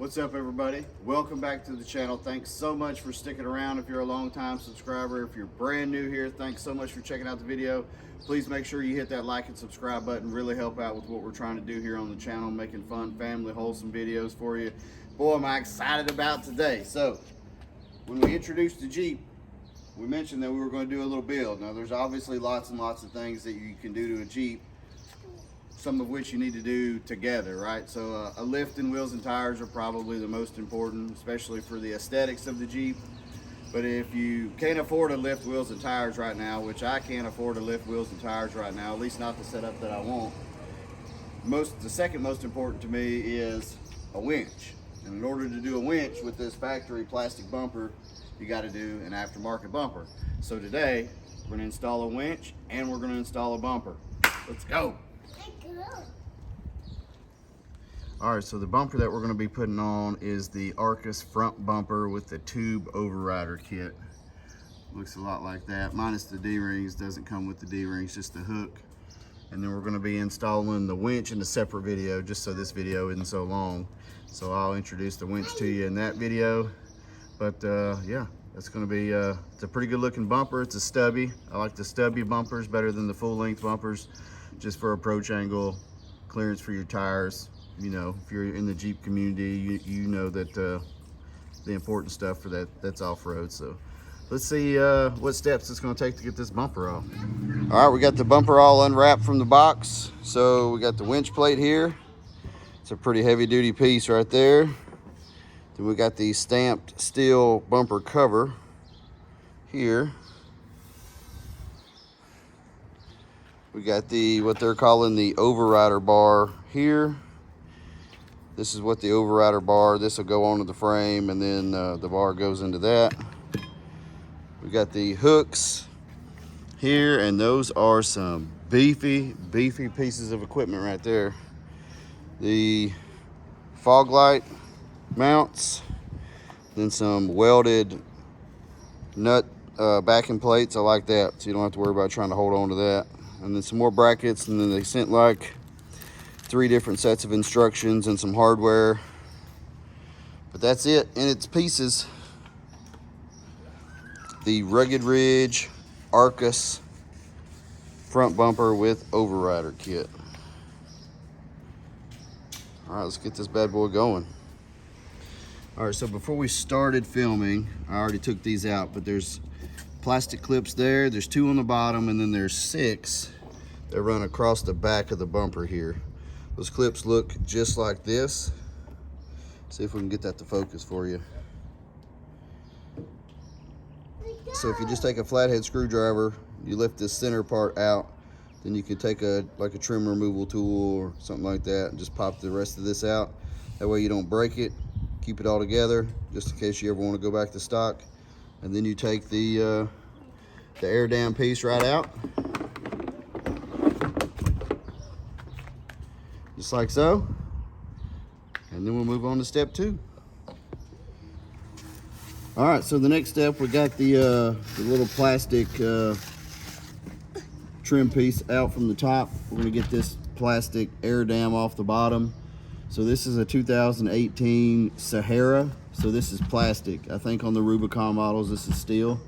What's up, everybody? Welcome back to the channel. Thanks so much for sticking around. If you're a long-time subscriber, if you're brand new here, thanks so much for checking out the video. Please make sure you hit that like and subscribe button. Really help out with what we're trying to do here on the channel, making fun, family, wholesome videos for you. Boy, am I excited about today. So, when we introduced the Jeep, we mentioned that we were going to do a little build. Now, there's obviously lots and lots of things that you can do to a Jeep, some of which you need to do together, right? So a lift and wheels and tires are probably the most important, especially for the aesthetics of the Jeep. But if you can't afford to lift wheels and tires right now, which I can't afford to lift wheels and tires right now, at least not the setup that I want, the second most important to me is a winch. And in order to do a winch with this factory plastic bumper, you got to do an aftermarket bumper. So today, we're going to install a winch and we're going to install a bumper. Let's go. Alright, so the bumper that we're going to be putting on is the Arcus front bumper with the tube overrider kit. Looks a lot like that, minus the D-rings. Doesn't come with the D-rings, just the hook. And then we're going to be installing the winch in a separate video, just so this video isn't so long. So I'll introduce the winch to you in that video. But yeah, that's going to be, it's a pretty good looking bumper. It's a stubby. I like the stubby bumpers better than the full length bumpers, just for approach angle, clearance for your tires. You know, if you're in the Jeep community, you know that the important stuff for that's off-road. So let's see what steps it's going to take to get this bumper off. All right, we got the bumper all unwrapped from the box. So we got the winch plate here. It's a pretty heavy duty piece right there. Then we got the stamped steel bumper cover here. We got what they're calling the overrider bar here. This is what the overrider bar, this will go onto the frame, and then the bar goes into that. We got the hooks here, and those are some beefy pieces of equipment right there. The fog light mounts, then some welded nut backing plates. I like that, so you don't have to worry about trying to hold on to that. And then some more brackets, and then they sent like 3 different sets of instructions and some hardware. But that's it in its pieces. The Rugged Ridge Arcus front bumper with overrider kit. All right, let's get this bad boy going. All right, so before we started filming, I already took these out, but there's plastic clips there. There's 2 on the bottom, and then there's 6 that run across the back of the bumper here. Those clips look just like this. See if we can get that to focus for you. So if you just take a flathead screwdriver, you lift this center part out, then you can take like a trim removal tool or something like that and just pop the rest of this out. That way you don't break it. Keep it all together, just in case you ever want to go back to stock. And then you take the air dam piece right out, just like so. And then we'll move on to step 2. All right, so the next step, we got the little plastic trim piece out from the top. We're gonna get this plastic air dam off the bottom. So this is a 2018 Sahara. So this is plastic. I think on the Rubicon models, this is steel.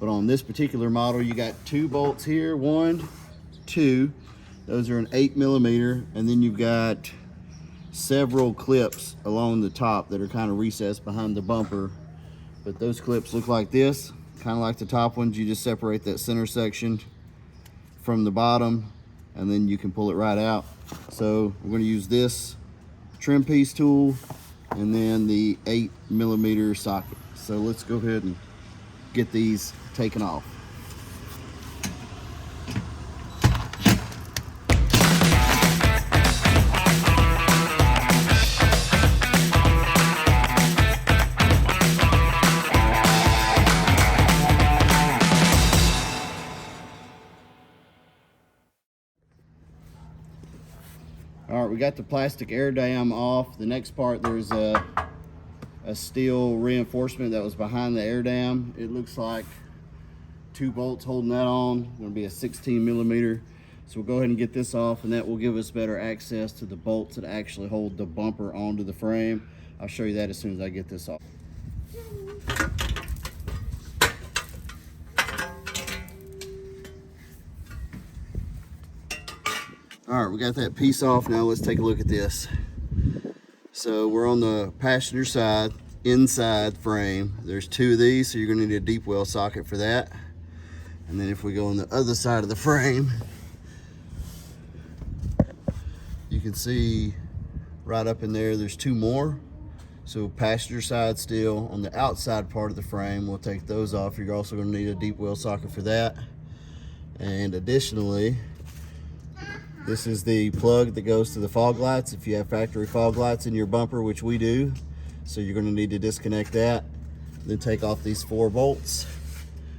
But on this particular model, you got 2 bolts here, 1, 2. Those are an 8mm, and then you've got several clips along the top that are kind of recessed behind the bumper. But those clips look like this, kind of like the top ones. You just separate that center section from the bottom, and then you can pull it right out. So we're going to use this trim piece tool and then the 8mm socket. So let's go ahead and get these taken off. All right, we got the plastic air dam off. The next part, there's a steel reinforcement that was behind the air dam. It looks like 2 bolts holding that on. Going to be a 16mm. So we'll go ahead and get this off, and that will give us better access to the bolts that actually hold the bumper onto the frame. I'll show you that as soon as I get this off. All right, we got that piece off. Now let's take a look at this. So we're on the passenger side, inside frame. There's two of these, so you're gonna need a deep well socket for that. And then if we go on the other side of the frame, you can see right up in there, there's two more. So passenger side still, on the outside part of the frame, we'll take those off. You're also gonna need a deep well socket for that. And additionally, this is the plug that goes to the fog lights. If you have factory fog lights in your bumper, which we do, so you're gonna need to disconnect that. Then take off these 4 bolts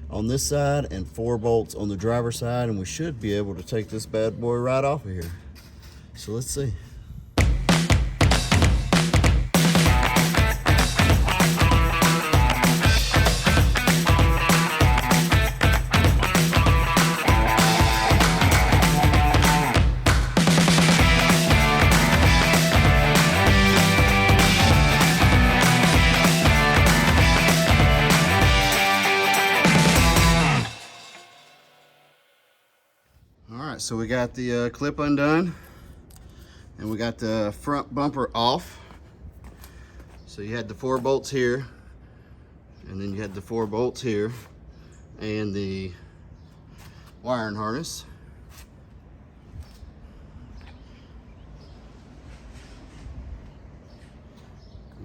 on this side and 4 bolts on the driver's side, and we should be able to take this bad boy right off of here. So let's see. Alright, so we got the clip undone, and we got the front bumper off. So you had the 4 bolts here, and then you had the 4 bolts here, and the wiring harness.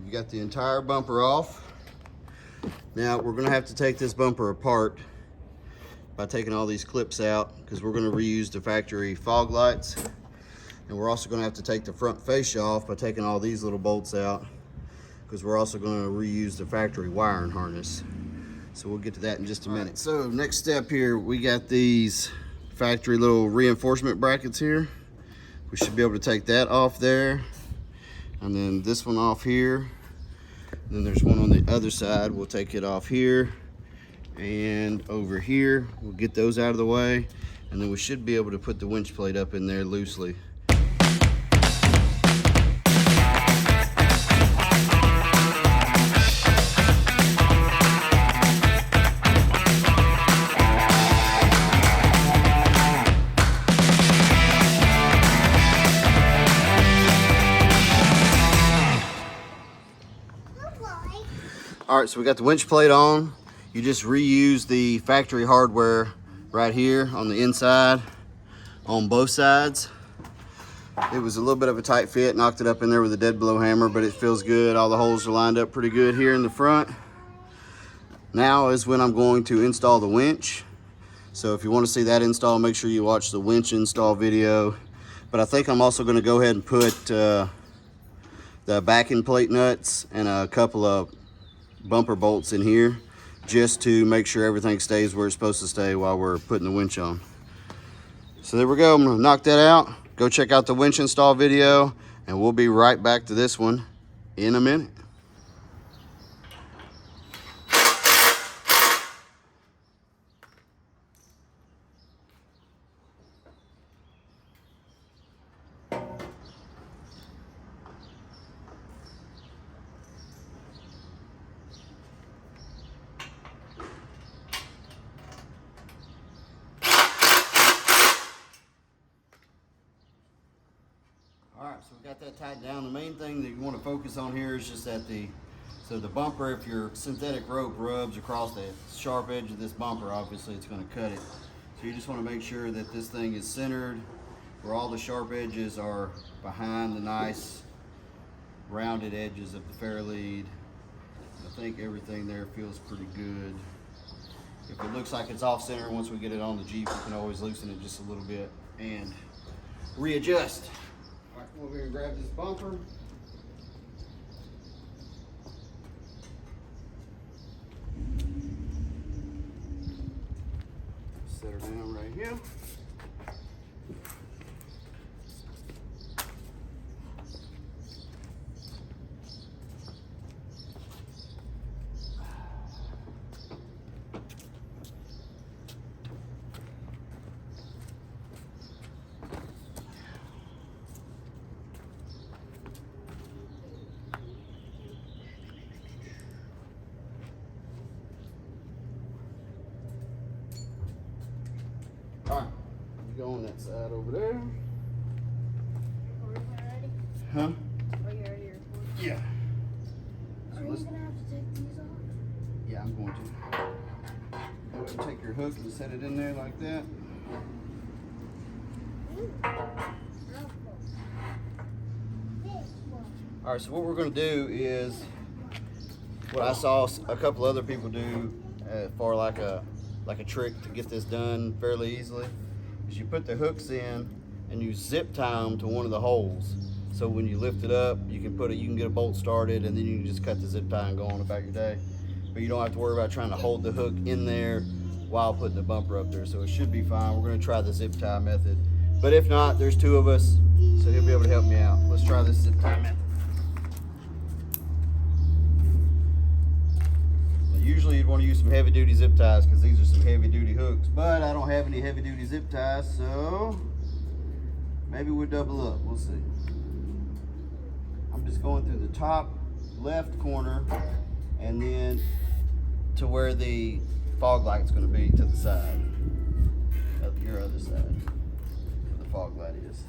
You got the entire bumper off. Now we're going to have to take this bumper apart by taking all these clips out, because we're going to reuse the factory fog lights, and we're also going to have to take the front fascia off by taking all these little bolts out, because we're also going to reuse the factory wiring harness. So we'll get to that in just a minute. So next step here, we got these factory little reinforcement brackets here. We should be able to take that off there, and then this one off here, and then there's one on the other side. We'll take it off here and over here. We'll get those out of the way, and then we should be able to put the winch plate up in there loosely. All right, so we got the winch plate on. You just reuse the factory hardware right here on the inside on both sides. It was a little bit of a tight fit, knocked it up in there with a dead blow hammer, but it feels good. All the holes are lined up pretty good here in the front. Now is when I'm going to install the winch. So if you want to see that install, make sure you watch the winch install video. But I think I'm also going to go ahead and put the backing plate nuts and a couple of bumper bolts in here, just to make sure everything stays where it's supposed to stay while we're putting the winch on. So there we go. I'm gonna knock that out, go check out the winch install video, and we'll be right back to this one in a minute. Alright, so we got that tightened down. The main thing that you want to focus on here is just that the bumper, if your synthetic rope rubs across the sharp edge of this bumper, obviously it's going to cut it. So you just want to make sure that this thing is centered, where all the sharp edges are behind the nice rounded edges of the fair lead. I think everything there feels pretty good. If it looks like it's off center, once we get it on the Jeep, we can always loosen it just a little bit and readjust. All right, come over here and grab this bumper. Set her down right here. you go on that side over there. Are we ready? Huh? Are you ready to record? Yeah. Are you gonna have to take these off? Yeah, I'm going to. Take your hook and set it in there like that. All right, so what we're going to do is what I saw a couple other people do for like a trick to get this done fairly easily is you put the hooks in and you zip tie them to one of the holes. So when you lift it up, you can get a bolt started, and then you can just cut the zip tie and go on about your day. But you don't have to worry about trying to hold the hook in there while putting the bumper up there. So it should be fine. We're going to try the zip tie method. But if not, there's two of us, so he'll be able to help me out. Let's try this zip tie method. Usually you'd want to use some heavy duty zip ties because these are some heavy duty hooks, but I don't have any heavy duty zip ties, so maybe we'll double up. We'll see. I'm just going through the top left corner and then to where the fog light's going to be to the side of your other side where the fog light is.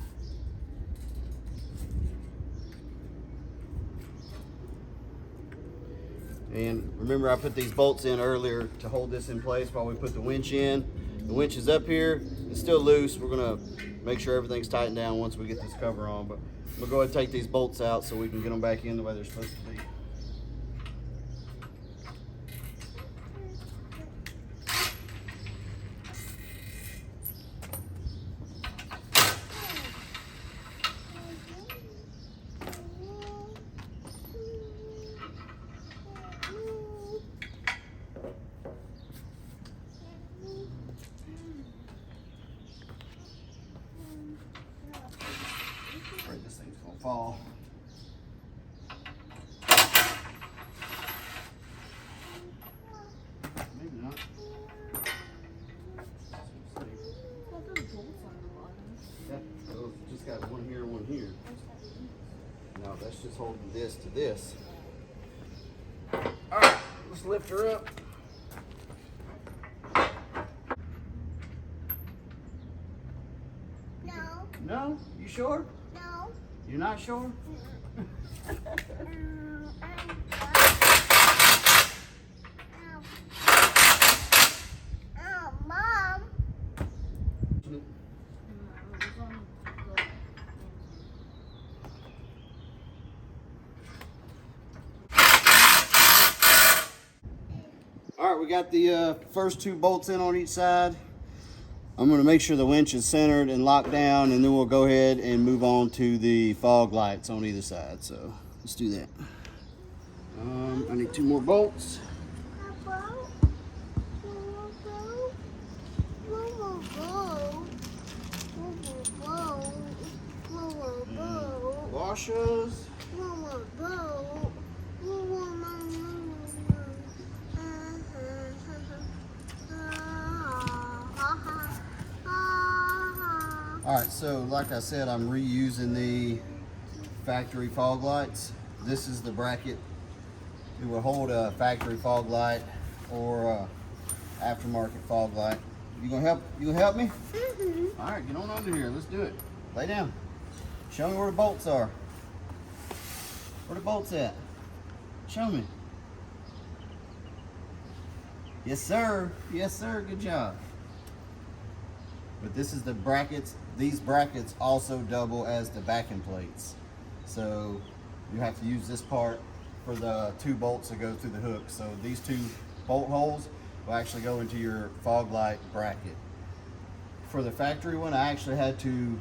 And remember, I put these bolts in earlier to hold this in place while we put the winch in. The winch is up here. It's still loose. We're gonna make sure everything's tightened down once we get this cover on. But we'll go ahead and take these bolts out so we can get them back in the way they're supposed to be. This thing's gonna fall. Maybe not. Those just got one here, one here. No, that's just holding this to this. All right, let's lift her up. No. No? You sure? No. You're not sure? Mom. All right, we got the first two bolts in on each side. I'm going to make sure the winch is centered and locked down, and then we'll go ahead and move on to the fog lights on either side. So let's do that. I need two more bolts. Washers. All right, so like I said, I'm reusing the factory fog lights. This is the bracket. It will hold a factory fog light or a aftermarket fog light. You gonna help? You gonna help me? Mm-hmm. All right, get on under here. Let's do it. Lay down. Show me where the bolts are. Where the bolts at? Show me. Yes, sir. Yes, sir. Good job. But this is the brackets. These brackets also double as the backing plates. So you have to use this part for the two bolts that go through the hook. So these two bolt holes will actually go into your fog light bracket. For the factory one, I actually had to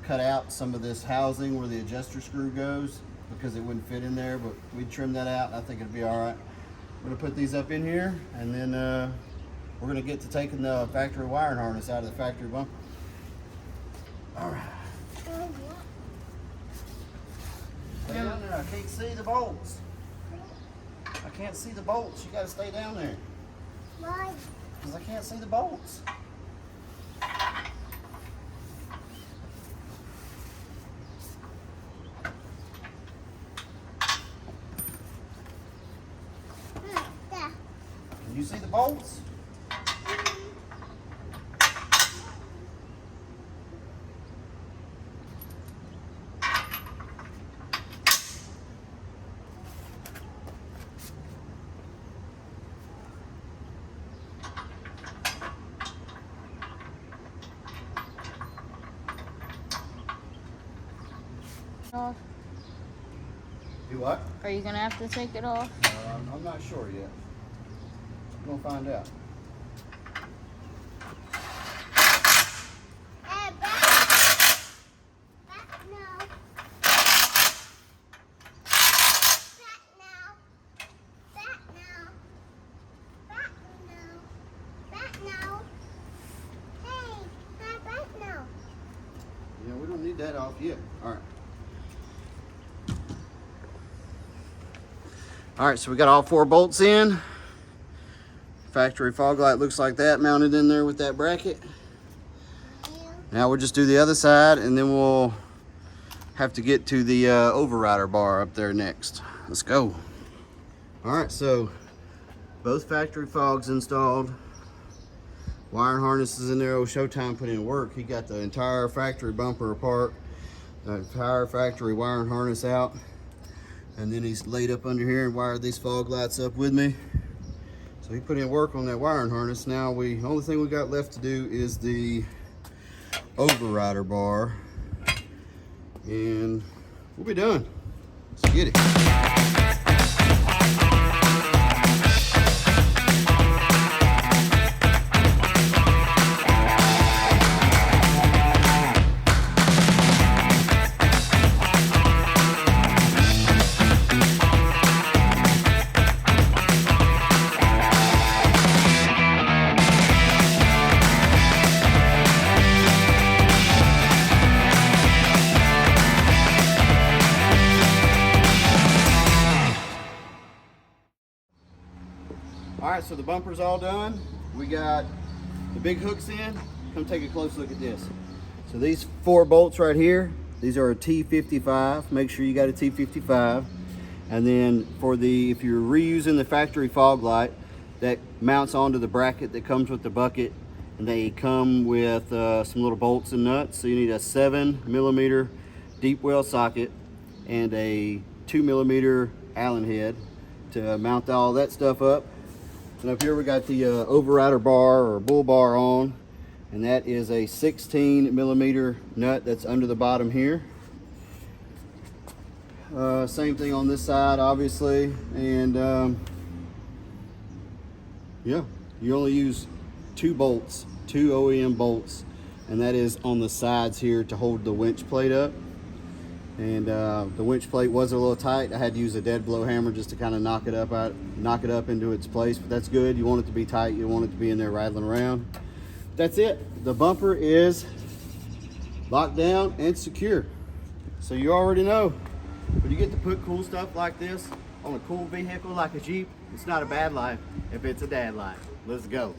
cut out some of this housing where the adjuster screw goes because it wouldn't fit in there, but we trimmed that out and I think it'll be all right. We're gonna put these up in here, and then we're gonna get to taking the factory wiring harness out of the factory bumper. All right. Stay down there. I can't see the bolts. I can't see the bolts. You gotta stay down there. Why? Because I can't see the bolts. Can you see the bolts? Off? Do what? Are you gonna have to take it off? I'm not sure yet. We're gonna find out. Hey, back. Back now. Back now. Back now. Back now. Back now. Hey, back now. Yeah, we don't need that off yet. All right. All right, so we got all 4 bolts in. Factory fog light looks like that, mounted in there with that bracket. Now we'll just do the other side, and then we'll have to get to the overrider bar up there next. Let's go. All right, so both factory fogs installed. Wiring harnesses in there. Oh, Showtime put in work. He got the entire factory bumper apart, the entire factory wiring harness out. And then he's laid up under here and wired these fog lights up with me. So he put in work on that wiring harness. Now only thing we got left to do is the overrider bar, and we'll be done. Let's get it. All right, so the bumper's all done. We got the big hooks in. Come take a close look at this. So these 4 bolts right here, these are a T55. Make sure you got a T55. And then if you're reusing the factory fog light, that mounts onto the bracket that comes with the bucket, and they come with some little bolts and nuts. So you need a 7mm deep well socket and a 2mm Allen head to mount all that stuff up. And up here we got the overrider bar or bull bar on, and that is a 16mm nut that's under the bottom here. Same thing on this side, obviously, and yeah, you only use 2 bolts, 2 OEM bolts, and that is on the sides here to hold the winch plate up. And the winch plate was a little tight. I had to use a dead blow hammer just to kind of knock it up into its place, but that's good. You want it to be tight. You want it to be in there rattling around. That's it. The bumper is locked down and secure. So you already know, when you get to put cool stuff like this on a cool vehicle like a Jeep, it's not a bad life if it's a dad life. Let's go.